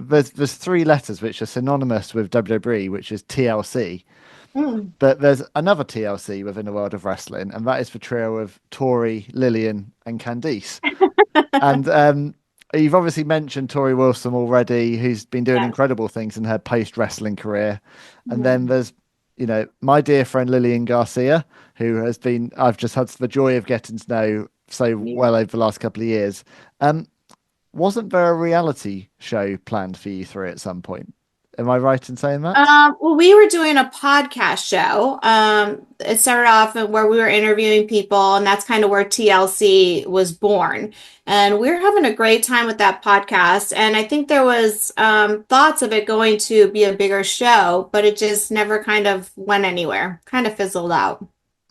there's three letters which are synonymous with WWE, which is TLC. Mm. But there's another TLC within the world of wrestling, and that is the trio of Tori, Lillian, and Candice. And you've obviously mentioned Tori Wilson already, who's been doing Yes. incredible things in her post wrestling career. And then Mhm. there's, my dear friend Lilian Garcia, who I've just had the joy of getting to know so Yeah. well over the last couple of years. Um, wasn't there a reality show planned for you three at some point? Am I right in saying that? Well, we were doing a podcast show. It started off where we were interviewing people, and that's kind of where TLC was born. And we were having a great time with that podcast. And I think there was thoughts of it going to be a bigger show, but it just never kind of went anywhere, kind of fizzled out.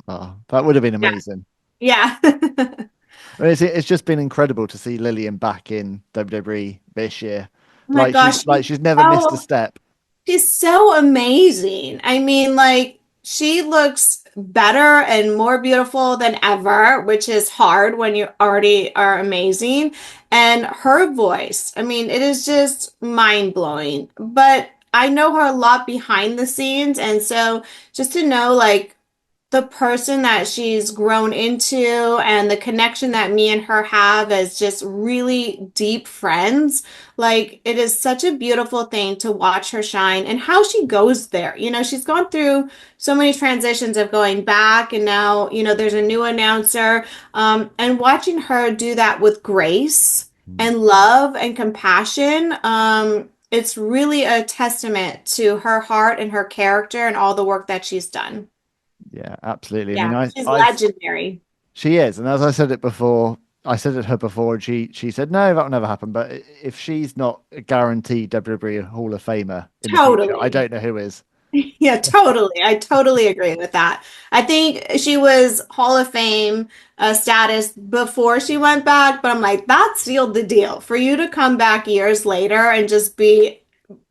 Oh, that would have been Yeah. amazing. Yeah. I mean, it's just been incredible to see Lillian back in WWE this year. Oh my gosh, Like she's never missed a step. she's so amazing. I mean, like, she looks better and more beautiful than ever, which is hard when you already are amazing. And her voice, I mean, it is just mind-blowing. But I know her a lot behind the scenes. And so just to know, like, the person that she's grown into and the connection that me and her have as just really deep friends. Like, it is such a beautiful thing to watch her shine and how she goes there. She's gone through so many transitions of going back, and now, there's a new announcer. And watching her do that with grace and love and compassion. It's really a testament to her heart and her character and all the work that she's done. Yeah, absolutely. I mean, Yeah, she's I've legendary. she is, and as I said it before, I said it to her before, and she said no, that will never happen. But if she's not a guaranteed WWE Hall of Famer in the future, I Totally. don't know who is. Yeah, totally. I totally agree with that. I think she was Hall of Fame status before she went back, but I'm like, that sealed the deal. For you to come back years later and just be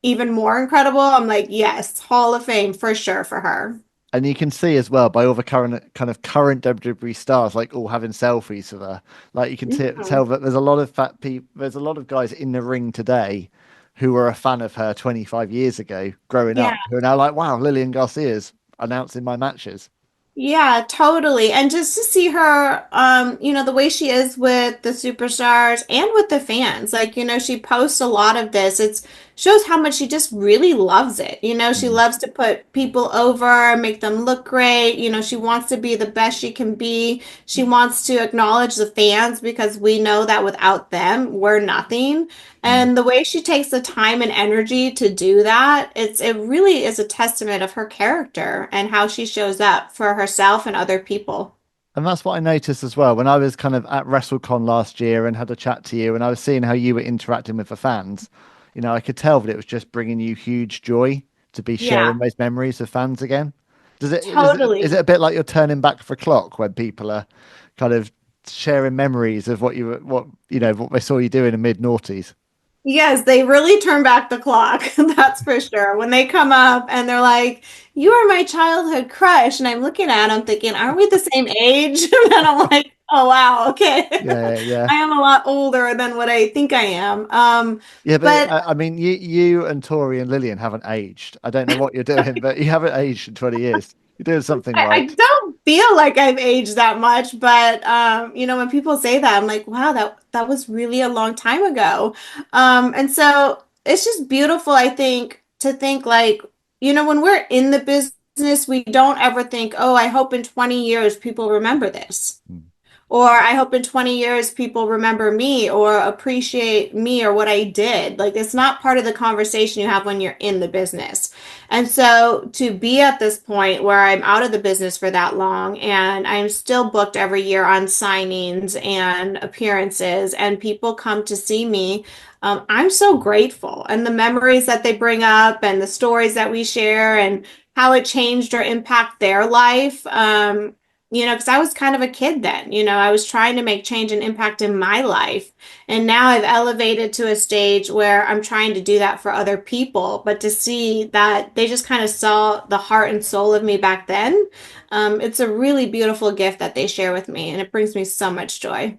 even more incredible, I'm like, yes, Hall of Fame for sure for her. And you can see as well by all the current WWE stars, like all having selfies of her. Like you can tell Mhm. that there's a lot of fat people, there's a lot of guys in the ring today who were a fan of her 25 years ago, growing Yeah. up, who are now like, wow, Lillian Garcia's announcing my matches. Yeah, totally. And just to see her, the way she is with the superstars and with the fans, like, she posts a lot of this. It shows how much she just really loves it. She Mm. loves to put people over, make them look great. She wants to be the best she can be. She wants to acknowledge the fans because we know that without them, we're nothing. Mm. And the way she takes the time and energy to do that, it really is a testament of her character and how she shows up for herself and other people. And that's what I noticed as well when I was kind of at WrestleCon last year and had a chat to you, and I was seeing how you were interacting with the fans. I could tell that it was just bringing you huge joy to be Yeah, sharing those memories with fans again. Is it totally. a bit like you're turning back the clock when people are kind of sharing memories of what they saw you do in the mid noughties? Yes, they really turn back the clock. That's for sure. When they come up and they're like, "You are my childhood crush." And I'm looking at them thinking, "Are we the same age?" And I'm like, "Oh, wow. Okay. Yeah, yeah. I am a lot older than what I think I am." Yeah, but But I mean, you and Tori and Lillian haven't aged. I don't know what you're doing, but you haven't aged in 20 years. You're doing something I right. don't feel like I've aged that much, but when people say that, I'm like, wow, that was really a long time ago. And so it's just beautiful, I think, to think like, when we're in the business, we don't ever think, oh, I hope in 20 years people remember this. Mm. Or I hope in 20 years people remember me or appreciate me or what I did. Like, it's not part of the conversation you have when you're in the business. And so to be at this point where I'm out of the business for that long and I'm still booked every year on signings and appearances, and people come to see me, I'm so grateful. And the memories that they bring up and the stories that we share and how it changed or impact their life. Because I was kind of a kid then. I was trying to make change and impact in my life. And now I've elevated to a stage where I'm trying to do that for other people. But to see that they just kind of saw the heart and soul of me back then, it's a really beautiful gift that they share with me. And it brings me so much joy.